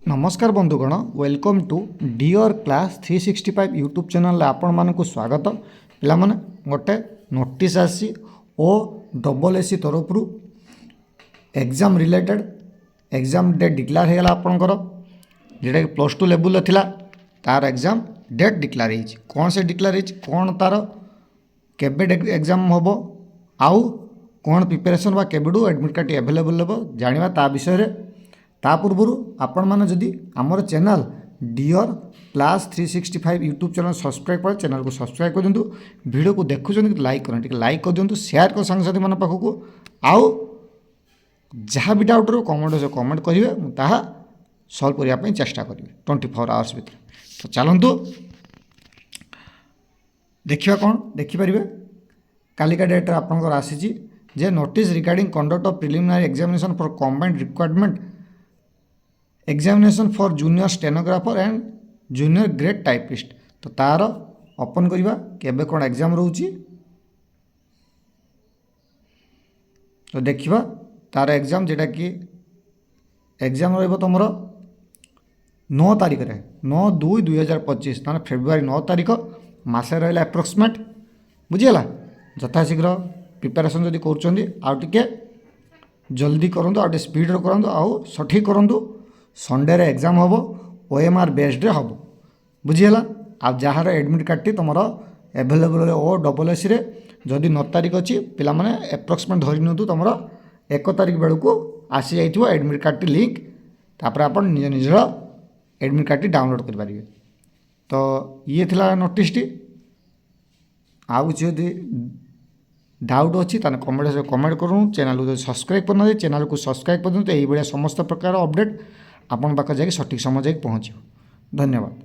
नमस्कार बंधुगण welcome to dear class 365 YouTube channel आपण मानक स्वागत पिला माने गोटे नोटिस आसी ओ डबल एसी तरफ exam related exam date declare होगा आपंकर जोटा कि +2 लेवल थिला तार एग्जाम डेट डिक्लेयर होती कौन से डिक्लेयर होती कौन तार केबे एग्जाम हम आउ कौन प्रिपेरेसन बा केबेडू एडमिट कार्ड एभेलेबल हे जाना ता विषय ता पूर्व आपण मैंने जदि आमर channel dear class 365 YouTube channel subscribe कर चैनल को सब्सक्राइब कर दिंतु वीडियो को देखुं लाइक करें लाइक कर दिंतु शेयर कर सांगसाथी मान पाखक आउ जहाँ भी डाउट रो कमेंट करेंगे मुझे सल्व करने चेष्टा करेंगे 24 आवर्स भितर। तो चलतु देखा कौन देखिपारे कालिका डेट आपंकर आसी जे notice regarding conduct of preliminary examination for combined requirement examination for junior stenographer and junior grade typist. तो तार ओपन करवा केबे कौन एग्जाम रोची तो देखा तार एग्जाम जेटा कि एग्जाम तुम 9 तारिख रे 9/2/2025 ताने फेब्रुआरी 9 तारिख मासे रहा एप्रोक्सीमेट बुझीगला यथाशीघ्र प्रिपेरेसन जदि कर जल्दी करूँ आउ स्पीड करूँ आउ सठिक करूँ संडे रे एग्जाम हम OMR बेस्ड रे हम बुझीगला आ जार एडमिट कार्ड टी तुम एभेलेबल ओ डबल एसी रे जदि 9 तारिख अच्छी पिला माने एप्रोक्सीमेट धरी नियंतु तुम 1 तारिख बेलू आसी जाइथिबो एडमिट कार्ड टी लिंक तापर आपण निज निजर एडमिट कार्ड टी डाउनलोड कर पारिबे। तो ये थिला नोटिस टी आउ जदि डाउट अच्छी ताने कमेंट करूँ चैनल को सब्सक्राइब करना चैनल को सब्सक्राइब कर दिंतु यही भाया समस्त प्रकार अपडेट आपण पाख जाकि सठिक समय जाकि पहुँच। धन्यवाद।